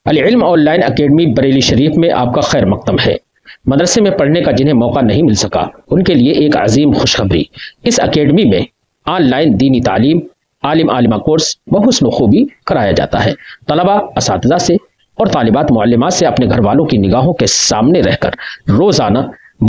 العلم on line academy Bareilly شریف میں آپ کا خیر مقدم ہے۔ مدرسے میں پڑھنے کا جنہیں موقع نہیں مل سکا ان کے لیے ایک عظیم خوشخبری، اس اکیڈمی میں آن لائن دینی تعلیم، عالم عالمہ کورس بحسن و خوبی کرایا جاتا ہے۔ طلبہ اساتذہ سے اور طالبات معلمات سے اپنے گھر والوں کی نگاہوں کے سامنے رہ کر روزانہ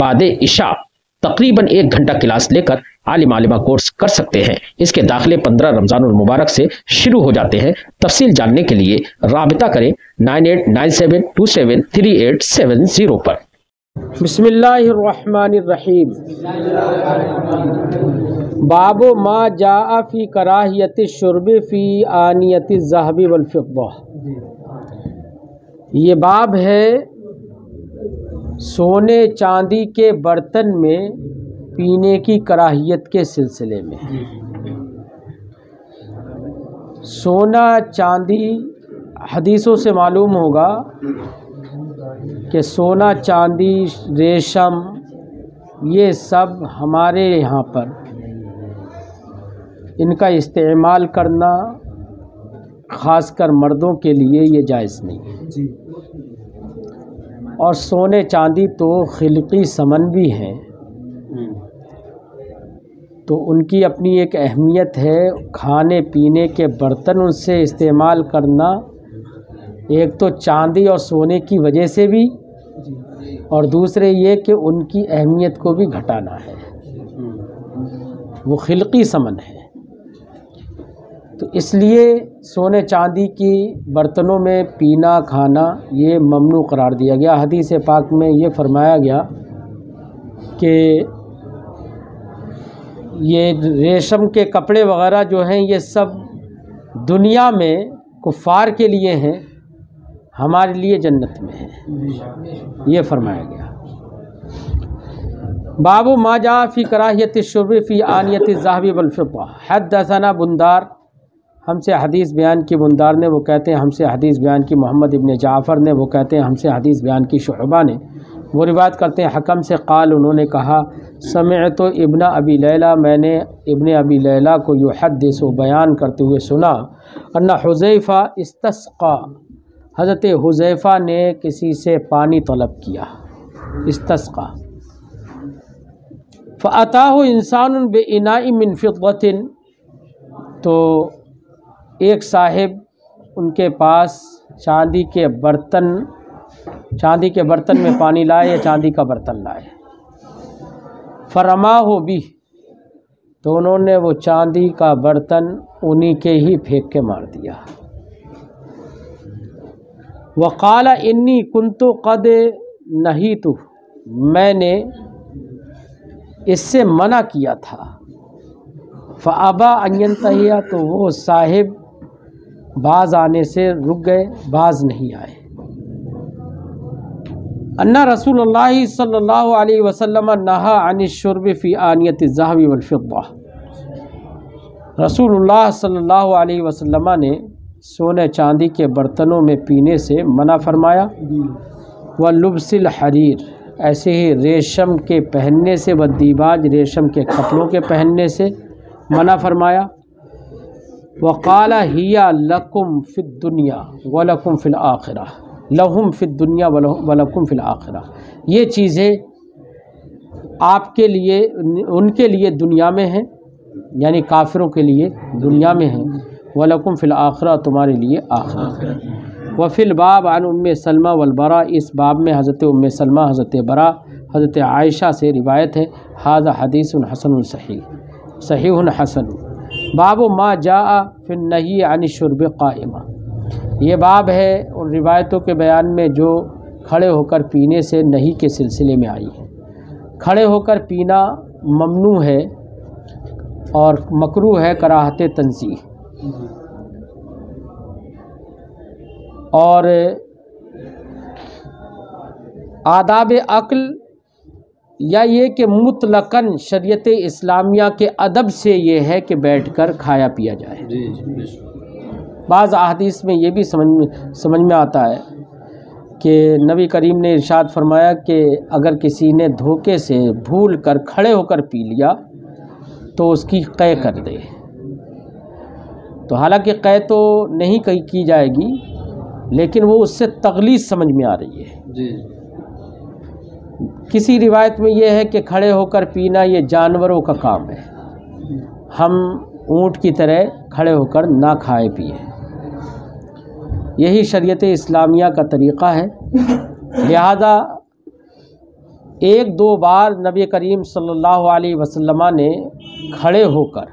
بعد عشاء تقریباً 1 گھنٹہ کلاس لے کر عالم عالمہ کورس کر سکتے ہیں۔ اس کے داخلے 15 رمضان المبارک سے شروع ہو جاتے ہیں۔ تفصیل جاننے کے لیے رابطہ کریں 9897273870 پر۔ بسم اللہ الرحمن الرحیم۔ باب ما جاء فی کراہیت الشرب فی آنیت الذہب والفضہ۔ یہ باب ہے سونے چاندی کے برتن میں پینے کی کراہیت کے سلسلے میں۔ سونا چاندی، حدیثوں سے معلوم ہوگا کہ سونا چاندی ریشم یہ سب ہمارے یہاں پر ان کا استعمال کرنا خاص کر مردوں کے لیے یہ جائز نہیں ہے، اور سونے چاندی تو خلقی ثمن بھی ہیں، تو ان کی اپنی ایک اہمیت ہے۔ کھانے پینے کے برتن ان سے استعمال کرنا ایک تو چاندی اور سونے کی وجہ سے بھی، اور دوسرے یہ کہ ان کی اہمیت کو بھی گھٹانا ہے، وہ خلقی ثمن ہے۔ تو اس لیے سونے چاندی کی برتنوں میں پینا کھانا یہ ممنوع قرار دیا گیا۔ حدیث پاک میں یہ فرمایا گیا کہ یہ ریشم کے کپڑے وغیرہ جو ہیں یہ سب دنیا میں کفار کے لیے ہیں، ہمارے لیے جنت میں ہے، یہ فرمایا گیا۔ باب ما جاء فی کراہیت الشرب فی آنیت الذہب والفضہ۔ حدثنا بندار، ہم سے حدیث بیان کی بندار نے، وہ کہتے ہیں ہم سے حدیث بیان کی محمد ابن جعفر نے، وہ کہتے ہیں ہم سے حدیث بیان کی شعبہ نے، وہ روایت کرتے ہیں حکم سے قال، انہوں نے کہا سمعت ابن ابی لیلہ، میں نے ابن ابی لیلہ کو یحدث بیان کرتے ہوئے سنا، ان حذیفہ استسقا، حضرت حذیفہ نے کسی سے پانی طلب کیا، استسقا، فأتاہ انسان بإناء من فضة، تو ایک صاحب ان کے پاس چاندی کے برتن میں پانی لائے یا چاندی کا برتن لائے، فرماہ بہ، تو انہوں نے وہ چاندی کا برتن انہی کے ہی پھینک کے مار دیا۔ وقال انی کنت قد نہیت، میں نے اس سے منع کیا تھا، فابا ان ینتہی، تو وہ صاحب باز آنے سے رک گئے، باز نہیں آئے۔ ان رسول اللہ صلی اللہ علیہ وسلم نہا عن الشرب فی آنیت الذہب والفضہ، رسول اللہ صلی اللہ علیہ وسلم نے سونے چاندی کے برتنوں میں پینے سے منع فرمایا، ولبس الحریر، ایسے ہی ریشم کے پہننے سے، ودیباج، ریشم کے کپڑوں کے پہننے سے منع فرمایا۔ وقال ہی لکم فی الدنیا ولکم فی الآخرہ، لہم فی الدنیا ولکم فی الآخرہ، یہ چیزیں آپ کے لیے، ان کے لیے دنیا میں ہیں، یعنی کافروں کے لیے دنیا میں ہیں، وَلَكُمْ فِي الْآخِرَةِ، تمہارے لیے آخرت۔ وفی الباب عن ام سلمہ والبراء، اس باب میں حضرت ام سلمہ، حضرت براء، حضرت عائشہ سے روایت ہے۔ ھذا حدیث حسن صحیح، صحیح حسن۔ باب ما جاء فی النہی عن الشرب قائمہ، یہ باب ہے ان روایتوں کے بیان میں جو کھڑے ہو کر پینے سے نہی کے سلسلے میں آئی ہے۔ کھڑے ہو کر پینا ممنوع ہے اور مکروہ ہے، کراہت تنزیہ، اور آداب عقل یا یہ کہ مطلقاً شریعت اسلامیہ کے ادب سے یہ ہے کہ بیٹھ کر کھایا پیا جائے۔ بعض احادیث میں یہ بھی سمجھ میں آتا ہے کہ نبی کریم نے ارشاد فرمایا کہ اگر کسی نے دھوکے سے بھول کر کھڑے ہو کر پی لیا تو اس کی قے کر دے۔ تو حالانکہ قے تو نہیں کی جائے گی، لیکن وہ اس سے تغلیظ سمجھ میں آ رہی ہے جی کسی روایت میں یہ ہے کہ کھڑے ہو کر پینا یہ جانوروں کا کام ہے، ہم اونٹ کی طرح کھڑے ہو کر نہ کھائے پیے، یہی شریعت اسلامیہ کا طریقہ ہے۔ لہذا ایک دو بار نبی کریم صلی اللہ علیہ وسلم نے کھڑے ہو کر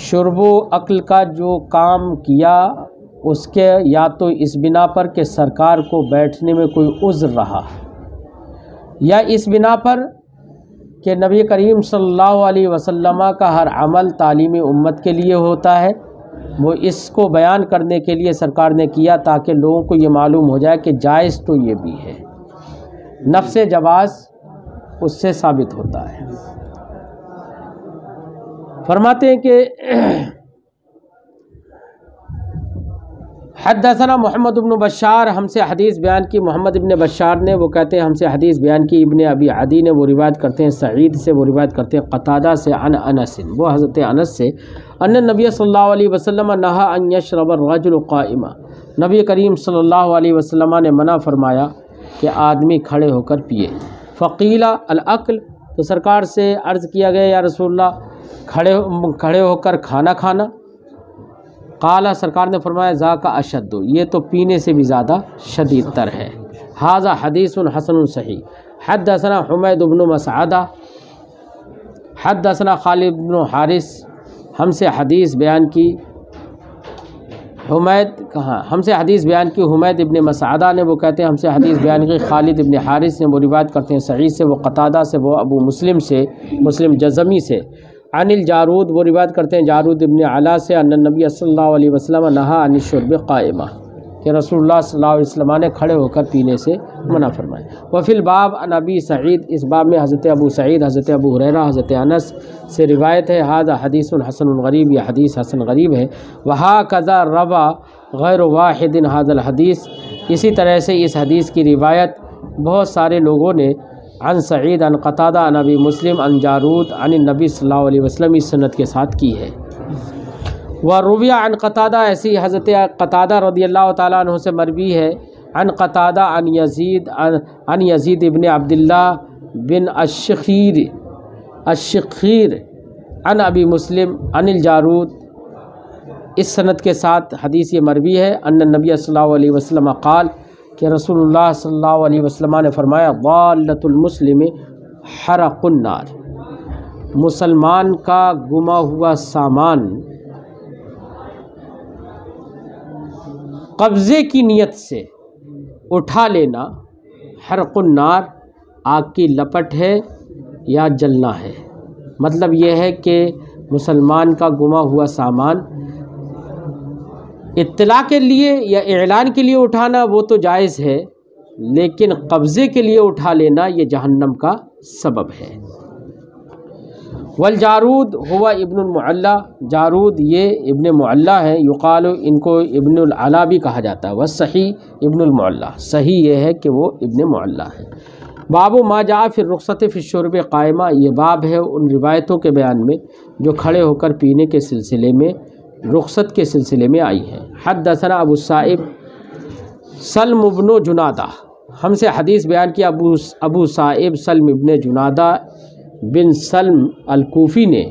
شرب و عقل کا جو کام کیا، اس کے یا تو اس بنا پر کہ سرکار کو بیٹھنے میں کوئی عذر رہا، یا اس بنا پر کہ نبی کریم صلی اللہ علیہ وسلم کا ہر عمل تعلیم امت کے لیے ہوتا ہے، وہ اس کو بیان کرنے کے لیے سرکار نے کیا تاکہ لوگوں کو یہ معلوم ہو جائے کہ جائز تو یہ بھی ہے، نفس جواز اس سے ثابت ہوتا ہے۔ فرماتے ہیں کہ حدثنا محمد بن بشار، ہم سے حدیث بیان کی محمد بن بشار نے، وہ کہتے ہیں ہم سے حدیث بیان کی ابن ابی عدی نے، وہ روایت کرتے ہیں سعید سے، وہ روایت کرتے ہیں قتادہ سے، عن انس، وہ حضرت انس سے، ان نبی صلی اللہ علیہ وسلم نہا ان یشرب الرجل قائما، نبی کریم صلی اللہ علیہ وسلم نے منع فرمایا کہ آدمی کھڑے ہو کر پیے۔ فقیل الاکل، تو سرکار سے عرض کیا گیا یا رسول اللہ کھڑے ہو کر کھانا کھانا؟ قال، سرکار نے فرمایا ذاک اشد، یہ تو پینے سے بھی زیادہ شدید تر ہے۔ ھذا حدیث حسن صحیح۔ حدثنا حمید بن مسعدہ حدثنا خالد بن حارث، ہم سے حدیث بیان کی حمید ابن مسعدہ نے، وہ کہتے ہیں ہم سے حدیث بیان کی خالد ابن حارث نے، وہ روایت کرتے ہیں سعید سے، وہ قتادہ سے، وہ ابو مسلم سے، مسلم جزمی سے، عن الجارود، وہ روایت کرتے ہیں جارود ابن علا سے، ان نبی صلی اللہ علیہ وسلم نہا عن الشرب قائمہ، کہ رسول اللہ صلی اللہ علیہ وسلم نے کھڑے ہو کر پینے سے منع فرمایا۔ وفی الباب عن ابی سعید، اس باب میں حضرت ابو سعید، حضرت ابو ہریرہ، حضرت انس سے روایت ہے۔ ھذا حدیث حسن غریب، یہ حدیث حسن غریب ہے۔ وھکذا روا غیر واحد ھذا الحدیث، اسی طرح سے اس حدیث کی روایت بہت سارے لوگوں نے عن سعید، عن قتادہ، عن ابی مسلم، عن جارود، عن النبی صلی اللہ علیہ وسلم اس سند کے ساتھ کی ہے۔ وروی عن قتادہ، ایسی حضرت قتادہ رضی اللہ تعالیٰ عنہ سے مروی ہے، عن قتادہ عن یزید ابن عبداللہ بن الشخیر عن ابی مسلم عن الجارود، اس سند کے ساتھ حدیث یہ مروی ہے، ان النبی صلی اللہ علیہ وسلم قال، کہ رسول اللہ صلی اللہ علیہ وسلم نے فرمایا ضالۃ المسلم حرق النار، مسلمان کا گما ہوا سامان قبضے کی نیت سے اٹھا لینا، حرق النار آگ کی لپٹ ہے یا جلنا ہے۔ مطلب یہ ہے کہ مسلمان کا گما ہوا سامان اطلاع کے لیے یا اعلان کے لیے اٹھانا وہ تو جائز ہے، لیکن قبضے کے لیے اٹھا لینا یہ جہنم کا سبب ہے۔ والجارود ہوا ابن المعلا، جارود یہ ابن معلا ہے، یقال ان کو ابن العلا بھی کہا جاتا ہے، والصحیح ابن المعلا، صحیح یہ ہے کہ وہ ابن معلا ہے۔ باب ما جاء فی الرخصۃ فی الشرب قائمہ، یہ باب ہے ان روایتوں کے بیان میں جو کھڑے ہو کر پینے کے سلسلے میں، رخصت کے سلسلے میں آئی ہیں۔ حدثنا ابو الصائب سلم بن جنادہ، ہم سے حدیث بیان کیا ابو صائب سلم ابن جنادہ بن سلم الکوفی نے،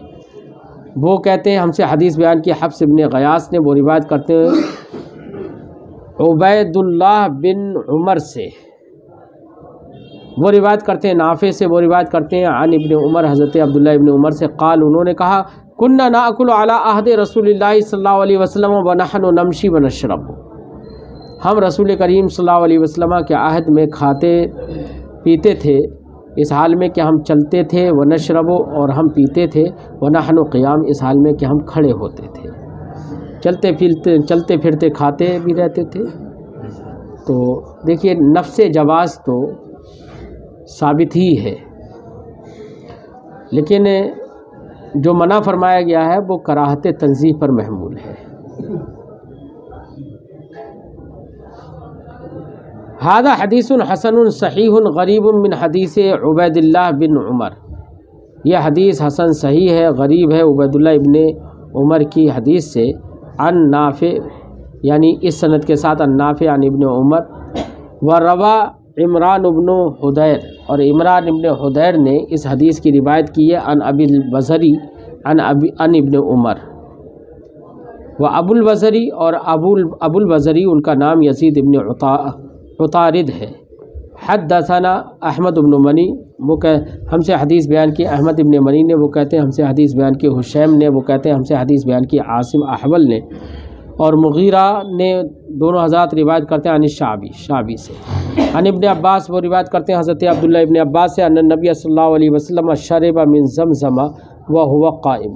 وہ کہتے ہیں ہم سے حدیث بیان کی حفص ابن غیاث نے، وہ روایت کرتے ہیں عبید اللہ بن عمر سے، وہ روایت کرتے ہیں نافع سے، وہ روایت کرتے ہیں عن ابن عمر، حضرت عبداللہ ابن عمر سے، قال، انہوں نے کہا کننا ناکل علی عہد رسول اللہ صلی اللہ علیہ وسلم ونحن نمشی ونشرب، ہم رسول کریم صلی اللہ علیہ وسلم کے عہد میں کھاتے پیتے تھے اس حال میں کہ ہم چلتے تھے، ونشرب اور ہم پیتے تھے، ونحن قیام اس حال میں کہ ہم کھڑے ہوتے تھے، چلتے پھرتے کھاتے بھی رہتے تھے۔ تو دیکھیے نفس جواز تو ثابت ہی ہے، لیکن جو منع فرمایا گیا ہے وہ کراہت تنزیہ پر محمول ہے۔ ھذا حدیث حسن صحیح غریب من حدیث عبید اللہ بن عمر، یہ حدیث حسن صحیح ہے، غریب ہے عبید اللہ ابن عمر کی حدیث سے، عن نافع यानी इस सनद के साथ अन्नाफ़ी अन इब्न उमर व रवा इमरान इब्न हुदैर, और इमरान इब्न हुदैर ने इस हदीस की रिवायत की है अन अबिल बज़री अन इब्न उमर व अबुल बज़री, और अबुल बज़री उनका नाम यज़ीद इब्न उतारिद है। हद्दसना अहमद इब्न मनी, वो हमसे हदीस बयान की अहमद इब्न मनी ने, वो कहते हैं हमसे हदीस बयान की हुशैम ने, वो कहते हैं हमसे हदीस बयान की आसिम अहवल ने, और मुगीरा ने, दोनों हज़रात रिवायत करते हैं शाबी से। अन इब्न अब्बास, वो रिवायत करते हैं हज़रत अब्दुल्ला इब्न अब्बास से, अन्न नबी सल्लल्लाहु अलैहि वसल्लम शरबा मिन ज़मज़म व हुवा क़ाइम,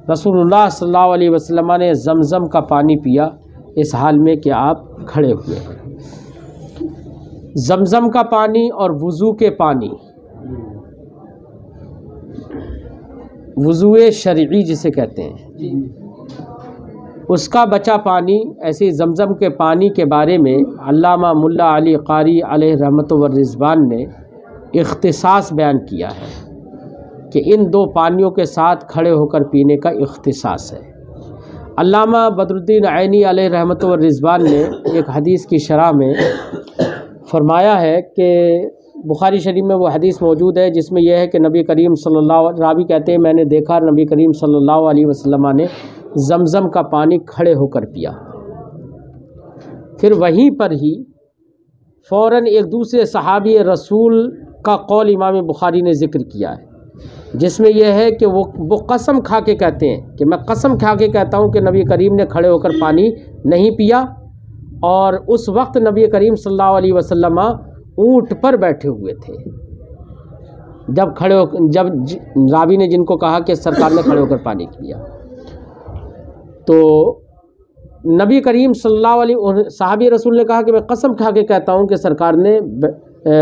रसूलुल्लाह सल्लल्लाहु अलैहि वसल्लम ने ज़मज़म का पानी पिया इस हाल में कि आप खड़े हुए हैं। ज़मज़म का पानी और वज़ू के पानी, वज़ूए शरई जिसे कहते हैं, उसका बचा पानी, ऐसे ज़मज़म के पानी के बारे में अल्लामा मुल्ला अली क़ारी अलैहि रहमत व रिज़वान ने इख्तिसास बयान किया है कि इन दो पानियों के साथ खड़े होकर पीने का इख्तिसास है। अल्लामा बदरुद्दीन ऐनी अलैहि रहमत व रिज़वान ने एक हदीस की शरह में फरमाया है कि बुखारी शरीफ में वो हदीस मौजूद है जिसमें यह है कि नबी करीम सल्लल्लाहु, रावी कहते हैं मैंने देखा नबी करीम सल्लल्लाहु अलैहि वसल्लम ने ज़मज़म का पानी खड़े होकर पिया। फिर वहीं पर ही फ़ौरन एक दूसरे सहाबी रसूल का कौल इमाम बुखारी ने ज़िक्र किया है जिसमें यह है कि वो कसम खा के कहते हैं कि मैं कसम खा के कहता हूँ कि नबी करीम ने खड़े होकर पानी नहीं पिया, और उस वक्त नबी करीम सल्लल्लाहु अलैहि वसल्लम ऊँट पर बैठे हुए थे जब रावी ने जिनको कहा कि सरकार ने खड़े होकर पानी पिया, तो नबी करीम सल्लल्लाहु अलैहि सहाबी रसूल ने कहा कि मैं कसम खा के कहता हूँ कि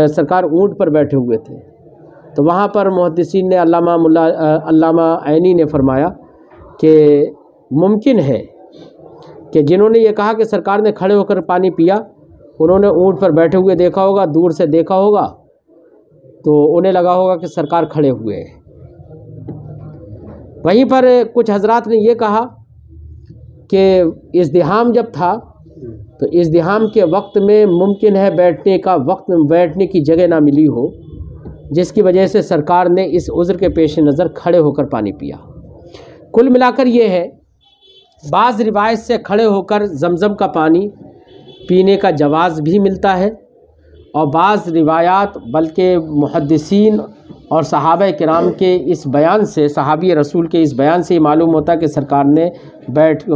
सरकार ऊँट पर बैठे हुए थे। तो वहाँ पर मुहद्दिसीन ने अल्लामा ऐनी ने फरमाया कि मुमकिन है कि जिन्होंने ये कहा कि सरकार ने खड़े होकर पानी पिया, उन्होंने ऊँट पर बैठे हुए देखा होगा, दूर से देखा होगा, तो उन्हें लगा होगा कि सरकार खड़े हुए हैं। वहीं पर कुछ हजरात ने ये कहा कि इज़्दिहाम जब था तो इज़्दिहाम के वक्त में मुमकिन है बैठने की जगह ना मिली हो, जिसकी वजह से सरकार ने इस उज़्र के पेश नज़र खड़े होकर पानी पिया। कुल मिलाकर ये है, बाज़ रिवायत से खड़े होकर ज़मज़म का पानी पीने का जवाज़ भी मिलता है, और बाज़ रिवायात बल्कि मुहद्दिसीन और सहाबा किराम के इस बयान से, सहाबी रसूल के इस बयान से मालूम होता है कि सरकार ने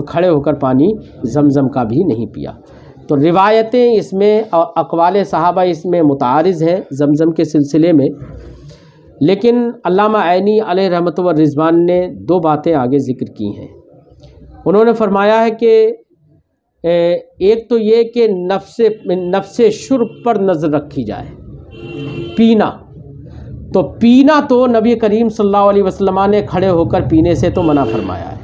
खड़े होकर पानी ज़मज़म का भी नहीं पिया। तो रिवायतें इसमें और अक़वाल सहाबा इसमें मुतारिज़ हैं ज़मज़म के सिलसिले में, लेकिन अल्लामा ऐनी अलैहि रहमत व रिज़वान ने दो बातें आगे ज़िक्र की हैं। उन्होंने फरमाया है कि एक तो ये कि नफ्से शुर्ब पर नज़र रखी जाए, पीना तो नबी करीम सल्लल्लाहु अलैहि वसल्लम ने खड़े होकर पीने से तो मना फरमाया है।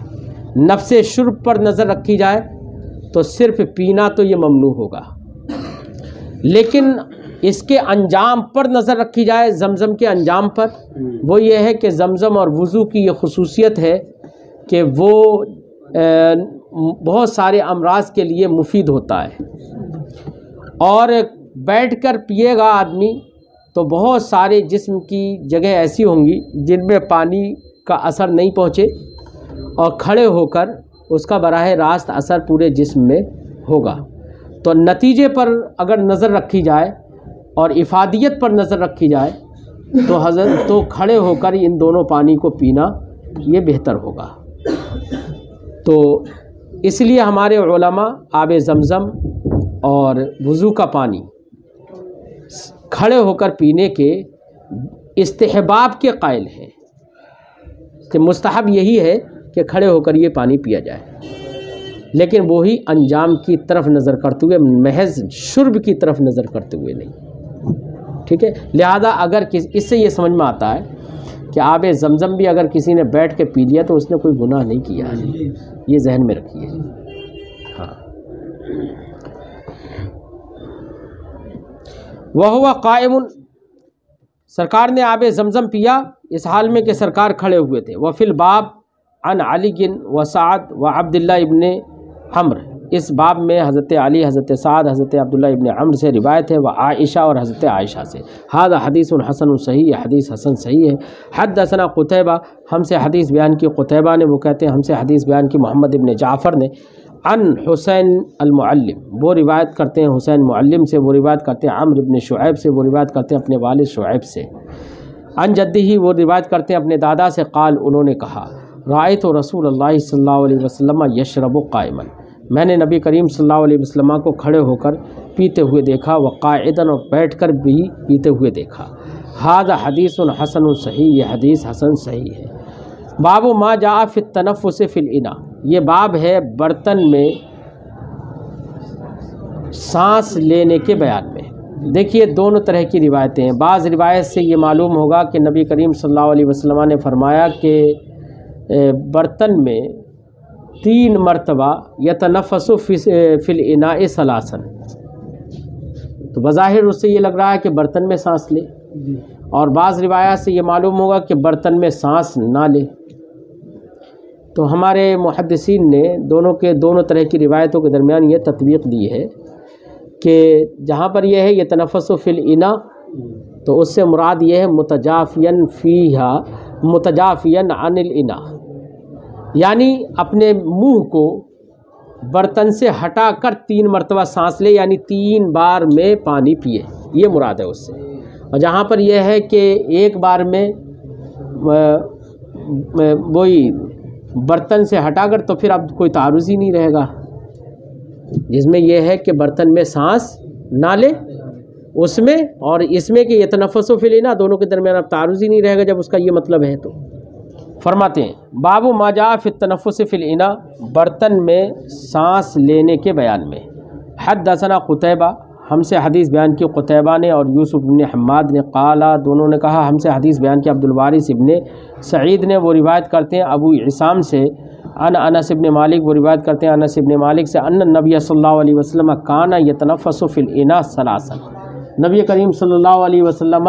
नफ्से शुर्ब पर नज़र रखी जाए तो सिर्फ पीना तो ये ममनू होगा, लेकिन इसके अंजाम पर नज़र रखी जाए, ज़मज़म के अंजाम पर, वो ये है कि ज़मज़म और वज़ू की ये खुसूसियत है कि वो बहुत सारे अमराज के लिए मुफीद होता है, और बैठकर पिएगा आदमी तो बहुत सारे जिस्म की जगह ऐसी होंगी जिनमें पानी का असर नहीं पहुँचे, और खड़े होकर उसका बराह रास्त असर पूरे जिस्म में होगा। तो नतीजे पर अगर नज़र रखी जाए और इफ़ादियत पर नज़र रखी जाए तो खड़े होकर इन दोनों पानी को पीना ये बेहतर होगा। तो इसलिए हमारे उलमा आब ज़मज़म और वज़ू का पानी खड़े होकर पीने के इस्तिहबाब के कायल हैं कि मुस्तहब यही है कि खड़े होकर ये पानी पिया जाए, लेकिन वही अंजाम की तरफ नज़र करते हुए, महज शुर्ब की तरफ नज़र करते हुए नहीं। ठीक है, लिहाजा अगर इससे ये समझ में आता है कि आब ज़मज़म भी अगर किसी ने बैठ के पी लिया तो उसने कोई गुनाह नहीं किया है, ये जहन में रखिए। हाँ, वह हुआ क़ाइमुन, सरकार ने आब ज़मज़म पिया इस हाल में कि सरकार खड़े हुए थे। वफ़िल बाब अन अली व साद व अब्दुल्ला इब्न अम्र, इस बाब में हज़रत अली, हज़रत साद, हज़रत अब्दुल्ला इब्न अम्र से रिवायत है, व आयशा और हज़रत आयशा से। हादा हदीसुन हसन सही, ये हदीस हसन सही है। हद्दसना कुतैबा, हमसे हदीस बयान की कुतैबा ने, वो कहते हैं हमसे हदीस बयान की मोहम्मद इब्न जाफ़र ने। अन हुसैन अल-मुअल्लिम, वो रिवायत करते हैं हुसैन मुअल्लिम से, वो रिवायत करते हैं अम्र इब्न शुऐब से, वो रिवायत करते हैं अपने वालिद शुऐब से। अन जद्दी ही, वो रिवायत करते हैं अपने दादा से। क़ाल, उन्होंने कहा, रायतु रसूलुल्लाह सल्लल्लाहु अलैहि वसल्लम यशरबु क़ाइमन, मैंने नबी करीम सल्लल्लाहु अलैहि वसल्लम को खड़े होकर पीते हुए देखा, व क़ाइदन, और बैठकर भी पीते हुए देखा। हाज़ा हदीसुन हसन सही, ये हदीस हसन सही है। बाबु मा जा फ़ि तनफ़ुस फ़िल इना, ये बाब है बर्तन में सांस लेने के बयान में। देखिए दोनों तरह की रिवायतें हैं। बाज़ रिवायत से ये मालूम होगा कि नबी करीम सल्लल्लाहु अलैहि वसल्लम ने फरमाया कि बर्तन में 3 मरतबा यतनफ़सु फ़िल इनाए सलासन, तो बज़ाहिर उससे ये लग रहा है कि बर्तन में सांस ले, और बाज़ रिवायत से ये मालूम होगा कि बर्तन में सांस ना ले। तो हमारे मुहद्दिसीन ने दोनों तरह की रिवायतों के दरमियान ये तत्वीक़ दी है कि जहाँ पर यह है ये तनफ़सु फ़िल इना, तो उससे मुराद ये है मुतजाफ़ियन फ़ीहा, मुतजाफ़ियन अनिल इना, यानी अपने मुंह को बर्तन से हटाकर 3 मरतबा सांस ले, यानी 3 बार में पानी पिए, ये मुराद है उससे। और जहाँ पर यह है कि एक बार में वही बर्तन से हटाकर, तो फिर अब कोई तारुज़ ही नहीं रहेगा। जिसमें यह है कि बर्तन में सांस ना ले उसमें, और इसमें कि यतनफ़सु फ़िल इना, दोनों के दरमियान अब तारुज़ ही नहीं रहेगा जब उसका ये मतलब है। तो फरमाते हैं बाबू मा जा फ़ि तनफ़ुस फ़िल इना, बर्तन में सांस लेने के बयान में। हद्दसना कुतैबा, हमसे हदीस बयान की कुतैबा ने और यूसुफ इब्न हम्माद ने। क़ाला, दोनों ने कहा, हमसे हदीस बयान की अब्दुल वारिस इब्न सईद ने, वो रिवायत करते हैं अबू इसाम से। अनस इब्न मालिक, वो रिवायत करते हैं अनस इब्न मालिक से। अन्न नबी सल्लल्लाहु अलैहि वसल्लम काना यतनफ़सु फ़िल इना सलासन, नबी करीम सल्लल्लाहु अलैहि वसल्लम,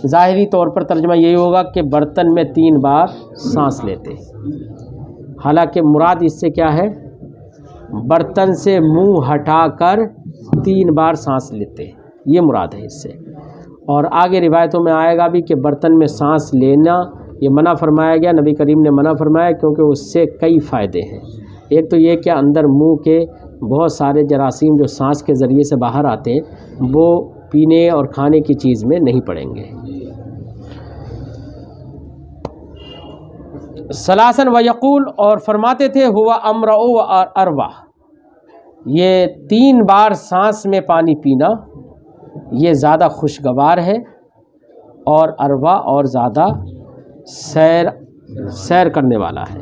ज़ाहिरी तौर पर तर्जुमा यही होगा कि बर्तन में 3 बार सांस लेते। हालांकि मुराद इससे क्या है, बर्तन से मुंह हटाकर 3 बार सांस लेते, ये मुराद है इससे। और आगे रिवायतों में आएगा भी कि बर्तन में सांस लेना ये मना फरमाया गया, नबी करीम ने मना फरमाया, क्योंकि उससे कई फ़ायदे हैं। एक तो ये कि अंदर मुंह के बहुत सारे जरासीम जो सांस के ज़रिए से बाहर आते हैं, वो पीने और खाने की चीज़ में नहीं पड़ेंगे। सलासन व यक़ूल, और फरमाते थे हुआ अमरओ व अरवा, ये 3 बार सांस में पानी पीना ये ज़्यादा खुशगवार है, और अरवा और ज़्यादा सैर करने वाला है।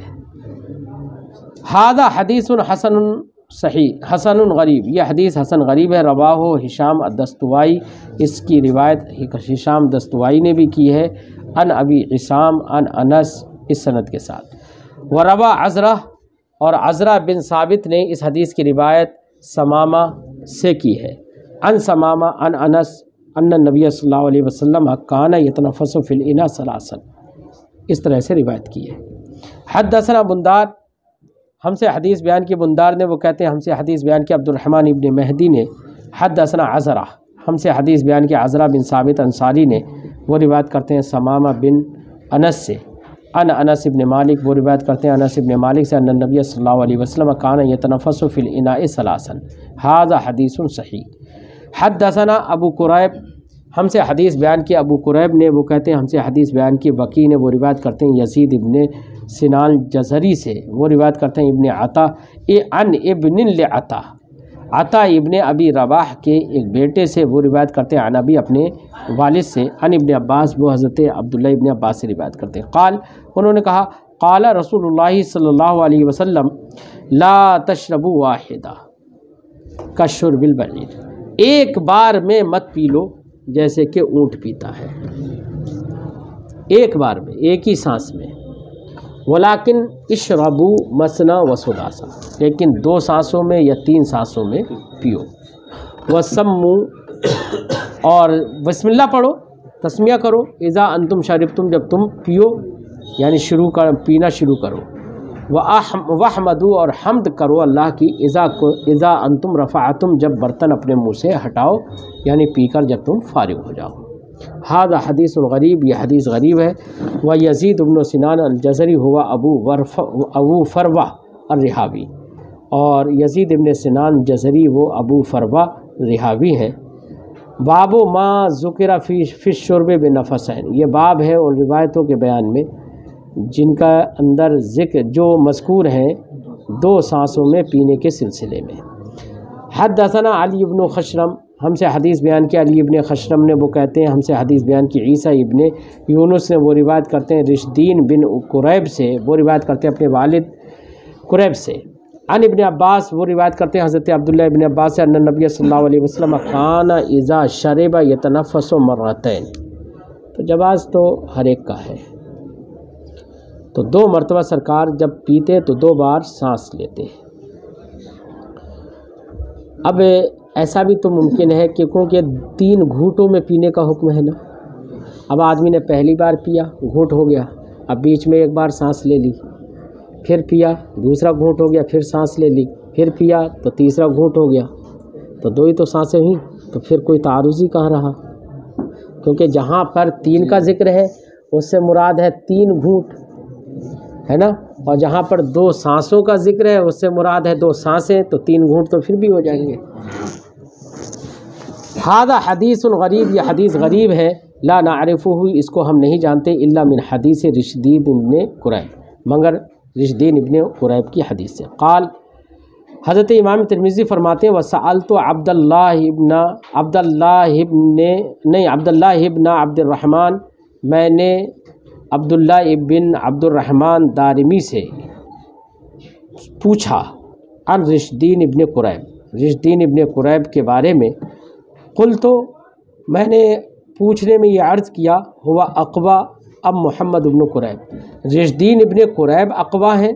हादा हदीसुन हसनुन सही हसनुन गरीब, यह हदीस हसन गरीब है। रवाहो हिशाम अद-दस्तवाई, इसकी रिवायत हिशाम दस्तवाई ने भी की है। अन अबी इसाम अन अनस, इस सनद के साथ। व रवा अज़रा, और अज़रा बिन साबित ने इस हदीस की रिवायत समामा से की है। अन समामा अन अनस अन्न नबी सल्लल्लाहु अलैहि वसल्लम काना यतनफ़सु फ़िल इना सलासन, इस तरह से रिवायत की है। हद्दसना बुंदार, हमसे हदीस बयान की बुंदार ने, वो कहते हैं हमसे हदीस बयान की अब्दुर्रहमान इब्न महदी ने। हद्दसना अज़रा, हमसे हदीस बयान की अज़रा बिन साबित अंसारी ने, वो रिवायत करते हैं समामा बिन अनस से। अन अनस इब्न मालिक, वो रिवायत करते हैं अनस इब्न मालिक से। अन्न नबी सल्लल्लाहु अलैहि वसल्लम काना यतनफ़सु फ़िल इनाए सलासन, हाज़ा हदीसुन सही। हद्दसना अबू कुरैब, हमसे हदीस बयान की अबू कुरैब ने, वो कहते हैं हमसे हदीस बयान की वकी ने, वो रिवायत करते हैं यज़ीद इब्न सिनान जज़री से, वो रिवायत करते हैं इब्न अता अन इब्न अता, अता इब्न अबी रबाह के एक बेटे से, वो रिवायत करते हैं अनबी अपने वालिद से। अन इब्न अब्बास, वो हज़रत अब्दुल्ला इब्न अब्बास से रिवायत करते हैं। क़ाल, उन्होंने कहा, क़ाला रसूलुल्लाह सल्लल्लाहु अलैहि वसल्लम ला तशरबू वाहिदा कशुरबिल बईर, एक बार में मत पी लो जैसे कि ऊँट पीता है, एक बार में, एक ही सांस में। वलाकिन इशरबू मसना व सुदासा, लेकिन 2 सांसों में या 3 सांसों में पियो। वसम्मू, और बिस्मिल्लाह पढ़ो, तस्मिया करो। इज़ा अंतुम शरिबतुम, जब तुम पियो, यानी पीना शुरू करो। वहमदू और हमद करो अल्लाह की इज़ा अंतुम रफ़अतुम जब बर्तन अपने मुँह से हटाओ यानी पीकर जब तुम फारिग हो जाओ। हादा हदीस गरीब, यह हदीस गरीब है। व यज़ीद इब्न सिनान अल-जज़री हुआ अबू फरवा और-रिहावी, और यज़ीद इब्न सिनान जज़री वो अबू फरवा रिहावी हैं। बाबो माँ ज़ुकिरा फ़ी शुर्ब बिनफ़सैन, ये बाब है उन रिवायतों के बयान में जिनका अंदर ज़िक्र जो मज़कूर हैं दो सांसों में पीने के सिलसिले में। हद्दसना अली इब्न खशरम, हमसे हदीस बयान किया अली इब्न खशरम ने, वो कहते हैं हमसे हदीस बयान की ईसा इब्न यूनुस ने, वो रिवायत करते हैं रिशदीन बिन कुरैब से, वो रिवायत करते हैं अपने वालिद कुरैब से। अन इब्न अब्बास, वो रिवायत करते हैं हज़रत अब्दुल्लाह इब्न अब्बास से, अन्ना नबी सल्लल्लाहु अलैहि वसल्लम काना इज़ा शरिबा यतनफ़्फ़सु मर्रतैन, तो जवाज़ तो हर एक का है। तो 2 मरतबा सरकार जब पीते तो 2 बार सांस लेते। अब ऐसा भी तो मुमकिन है कि क्योंकि 3 घूंटों में पीने का हुक्म है ना। अब आदमी ने पहली बार पिया, घूंट हो गया, अब बीच में एक बार सांस ले ली, फिर पिया, दूसरा घूंट हो गया, फिर सांस ले ली, फिर पिया तो तीसरा घूंट हो गया, तो 2 ही तो सांसें हुई, तो फिर कोई तारुज़ी कहाँ रहा। क्योंकि जहाँ पर 3 का जिक्र है उससे मुराद है 3 घूंट, है ना, और जहाँ पर 2 सांसों का जिक्र है उससे मुराद है 2 सांसें, तो 3 घूंट तो फिर भी हो जाएंगे। हादा हदीसुन गरीब, यह हदीस गरीब है। ला नारिफुहु, इसको हम नहीं जानते, इल्ला मिन हदीस रिशदीन इब्न कुरैब, मगर रिशदीन इब्न कुरैब की हदीस से। क़ाल, हज़रत इमाम तिरमिज़ी फरमाते हैं वसअलतु अब्दुल्लाह इब्न अब्दुर्रहमान, मैंने अब्दुल्ला इब्न अब्दुर्रहमान दारिमी से पूछा अन रिशदीन इब्न कुरैब, रिशदीन इब्न कुरैब के बारे में। कुल तो मैंने पूछने में ये अर्ज़ किया हुआ अक़वा अब मोहम्मद इब्न कुरैब, रिशदीन इब्न कुरैब अक़वा हैं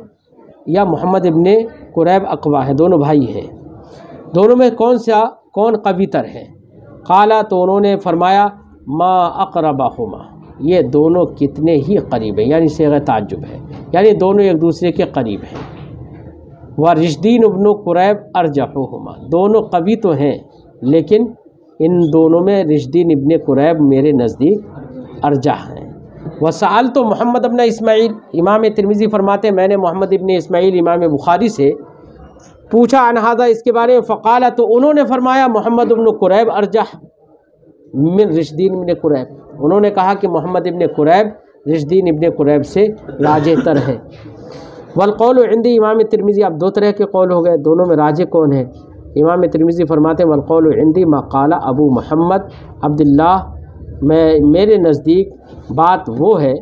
या मोहम्मद इब्न कुरैब अक़वा हैं, दोनों भाई हैं, दोनों में कौन कवितर है। क़ाला, तो उन्होंने फरमाया मा अक़रबहुमा, ये दोनों कितने ही करीब हैं, यानी सिग़ा ताज्जुब है, यानी दोनों एक दूसरे के करीब हैं। व रिशदीन इब्न कुरैब अरजहुहुमा, दोनों कवि तो हैं लेकिन इन दोनों में रिशदीन इब्न कुरैब मेरे नज़दीक अरजह हैं। वसअल तो मोहम्मद इब्न इस्माइल, इमाम तिरमिज़ी फरमाते हैं मैंने मोहम्मद इब्न इस्माइल इमाम बुखारी से पूछा अनहादा, इसके बारे में। फ़क़ाला, तो उन्होंने फरमाया मोहम्मद इब्न कुरैब अरजह मिन रिशदीन इब्न कुरैब, उन्होंने कहा कि मोहम्मद इब्न कुरैब रिशदीन इब्न कुरैब से राजेतर है। वल कौल इंदी, इमाम तिरमिज़ी, अब 2 तरह के कौल हो गए, दोनों में राजे कौन है। इमाम तिरमिज़ी फरमाते हैं वल कौल इंदी मा क़ाला अबू मोहम्मद अब्दुल्लाह, मेरे नज़दीक बात वो है,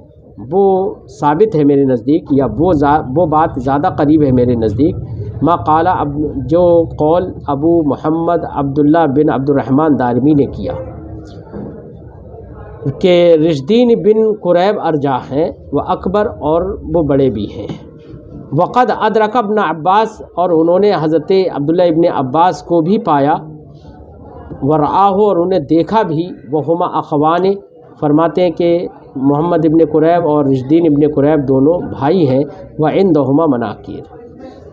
वो साबित है मेरे नज़दीक, या वो बात ज़्यादा करीब है मेरे नज़दीक। मा क़ाला, अब जो कौल अबू मोहम्मद अब्दुल्ला बिन अब्दुर्रहमान दारिमी ने किया कि रिशदीन बिन कुरैब अरजा हैं, वह अकबर और वो बड़े भी हैं। वक़द अदरक इब्न अब्बास, और उन्होंने हज़रत अब्दुल्ला इब्न अब्बास को भी पाया, वरआहु, और उन्हें देखा भी, वहुमा अख़वाने, फरमाते हैं कि मोहम्मद इब्न कुरैब और रिशदीन इब्न कुरैब दोनों भाई हैं। व इंदहुमा मनाकिर,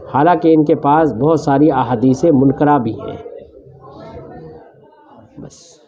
हालांकि इनके पास बहुत सारी अहादीस मुनकरा भी हैं। बस।